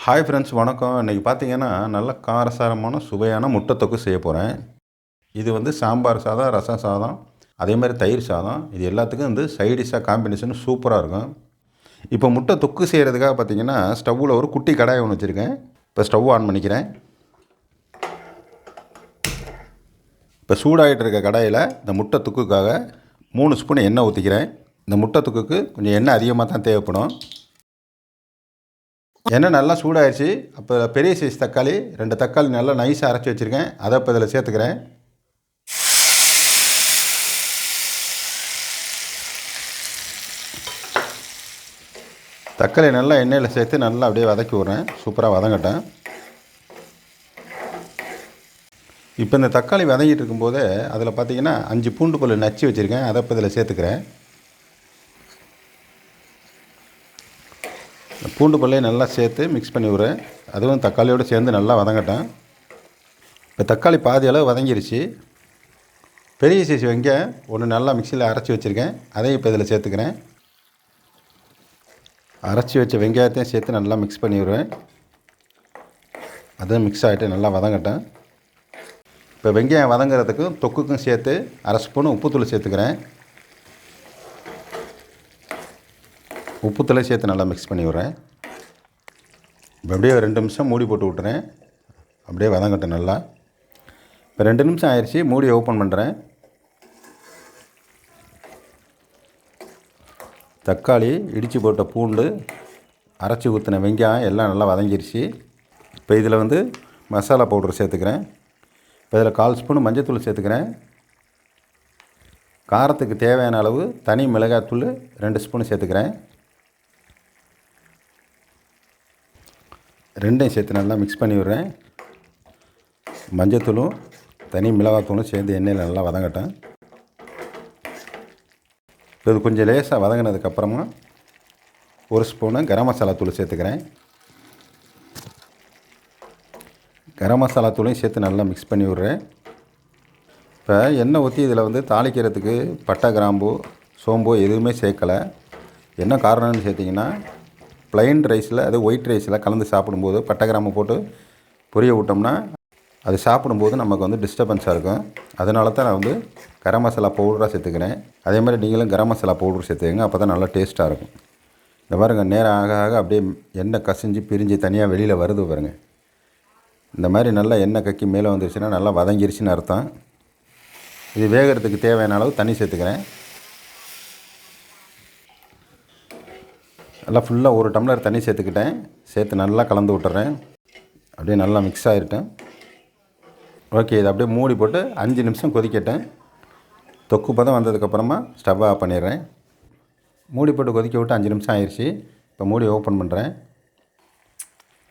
Hi friends, வணக்கம். இன்றைக்கி பார்த்தீங்கன்னா நல்ல காரசாரமான சுவையான முட்டை தொக்கு செய்ய போகிறேன். இது வந்து சாம்பார் சாதம், ரசம் சாதம், அதே மாதிரி தயிர் சாதம், இது எல்லாத்துக்கும் வந்து சைட் டிஷ்ஷாக காம்பினேஷன் சூப்பராக இருக்கும். இப்போ முட்டை தொக்கு செய்கிறதுக்காக பார்த்தீங்கன்னா ஸ்டவ்வில் ஒரு குட்டி கடாய் ஒன்று வச்சுருக்கேன். இப்போ ஸ்டவ் ஆன் பண்ணிக்கிறேன். இப்போ சூடாகிட்டு இருக்க கடாயில் இந்த முட்டை தொக்குக்காக 3 ஸ்பூன் எண்ணெய் ஊற்றிக்கிறேன். இந்த முட்டை தொக்குக்கு கொஞ்சம் எண்ணெய் அதிகமாக தான் தேவைப்படும். எண்ணெய் நல்லா சூடாகிடுச்சு. அப்போ பெரிய சைஸ் தக்காளி 2 தக்காளி நல்லா நைஸாக அரைச்சி வச்சுருக்கேன். அதை இப்போ இதில் சேர்த்துக்கிறேன். தக்காளி நல்லா எண்ணெயில் சேர்த்து நல்லா அப்படியே வதக்கி விட்றேன். சூப்பராக வதங்கட்டேன். இப்போ இந்த தக்காளி வதங்கிட்டு இருக்கும்போதே அதில் பார்த்திங்கன்னா 5 பூண்டு பல் நச்சு வச்சுருக்கேன். அதை இப்போ இதில் சேர்த்துக்கிறேன். பூண்டு பல்லையும் நல்லா சேர்த்து மிக்ஸ் பண்ணி விட்றேன். அதுவும் தக்காளியோடு சேர்ந்து நல்லா வதங்கட்டேன். இப்போ தக்காளி பாதி அளவு வதங்கிருச்சு. பெரிய சைஸ் வெங்காயம் ஒன்று நல்லா மிக்சியில் அரைச்சி வச்சுருக்கேன். அதையும் இப்போ இதில் சேர்த்துக்கிறேன். அரைச்சி வச்ச வெங்காயத்தையும் சேர்த்து நல்லா மிக்ஸ் பண்ணி விடுவேன். அதுவும் மிக்ஸ் ஆகிட்டு நல்லா வதங்கட்டேன். இப்போ வெங்காயம் வதங்கிறதுக்கும் தொக்குக்கும் சேர்த்து 1/2 ஸ்பூன் உப்புத்தூள் சேர்த்துக்கிறேன். உப்புத்தூளை சேர்த்து நல்லா மிக்ஸ் பண்ணி விட்றேன். இப்போ அப்படியே 2 நிமிஷம் மூடி போட்டு விட்டுறேன். அப்படியே வதங்கட்டும் நல்லா. இப்போ 2 நிமிஷம் ஆயிடுச்சு. மூடியை ஓப்பன் பண்ணுறேன். தக்காளி, இடித்து போட்ட பூண்டு, அரைச்சி ஊற்றின வெங்காயம் எல்லாம் நல்லா வதங்கிருச்சு. இப்போ இதில் வந்து மசாலா பவுடர் சேர்த்துக்கிறேன். இப்போ இதில் 1/4 ஸ்பூன் மஞ்சள்தூள் சேர்த்துக்கிறேன். காரத்துக்கு தேவையான அளவு தனி மிளகாய்த்தூள் 2 ஸ்பூன் சேர்த்துக்கிறேன். ரெண்டையும் சேர்த்து நல்லா மிக்ஸ் பண்ணி விடுறேன். மஞ்சத்தூளும் தனி மிளகாத்தூளும் சேர்ந்து எண்ணெயில் நல்லா வதங்கட்டும். இது கொஞ்சம் லேசாக வதங்கினதுக்கப்புறமா 1 ஸ்பூனு கரம் மசாலா தூள் சேர்த்துக்கிறேன். கரம் மசாலா தூளையும் சேர்த்து நல்லா மிக்ஸ் பண்ணி விட்றேன். இப்போ எண்ணெய் ஊற்றி இதில் வந்து தாளிக்கிறதுக்கு பட்டை, கிராம்பு, சோம்பு எதுவுமே சேர்க்கலை. என்ன காரணம்னு சேர்த்திங்கன்னா, ப்ளைன் ரைஸில் அது ஒயிட் ரைஸில் கலந்து சாப்பிடும்போது பட்டை, கிராம்பு போட்டு பொரிய விட்டோம்னா அது சாப்பிடும்போது நமக்கு வந்து டிஸ்டர்பன்ஸாக இருக்கும். அதனால தான் நான் வந்து கரம் மசாலா பவுடராக சேர்த்துக்கிறேன். அதே மாதிரி நீங்களும் கரம் மசாலா பவுடர் சேர்த்துக்கங்க. அப்போ தான் நல்லா டேஸ்ட்டாக இருக்கும். இந்த பாருங்கள், நேரம் ஆக ஆக அப்படியே எண்ணெய் கசிஞ்சு பிரிஞ்சு தனியாக வெளியில் வருது பாருங்கள். இந்த மாதிரி நல்லா எண்ணெய் கக்கி மேலே வந்துருச்சுன்னா நல்லா வதங்கிருச்சுன்னு அர்த்தம். இது வேகிறதுக்கு தேவையான அளவு தண்ணி சேர்த்துக்கிறேன். நல்லா ஃபுல்லாக 1 டம்ளர் தண்ணி சேர்த்துக்கிட்டேன். சேர்த்து நல்லா கலந்து விட்டுறேன். அப்படியே நல்லா மிக்ஸ் ஆகிட்டேன். ஓகே, இதை அப்படியே மூடி போட்டு 5 நிமிஷம் கொதிக்கட்டேன். தொக்கு பதம் வந்ததுக்கப்புறமா ஸ்டவ் ஆஃப் பண்ணிடுறேன். மூடி போட்டு கொதிக்க விட்டு 5 நிமிஷம் ஆயிடுச்சு. இப்போ மூடி ஓப்பன் பண்ணுறேன்.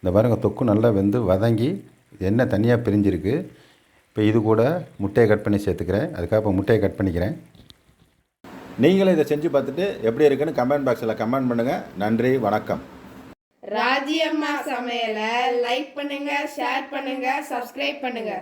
இந்த பாருங்கள், தொக்கு நல்லா வெந்து வதங்கி எண்ணெய் தனியாக பிரிஞ்சிருக்கு. இப்போ இது கூட முட்டையை கட் பண்ணி சேர்த்துக்கிறேன். அதுக்காக இப்போ முட்டையை கட் பண்ணிக்கிறேன். நீங்களும் இதை செஞ்சு பார்த்துட்டு எப்படி இருக்குன்னு கமெண்ட் பாக்ஸில் கமெண்ட் பண்ணுங்கள். நன்றி, வணக்கம். ராஜி அம்மா சமையலை லைக் பண்ணுங்க, ஷேர் பண்ணுங்க, சப்ஸ்கிரைப் பண்ணுங்க.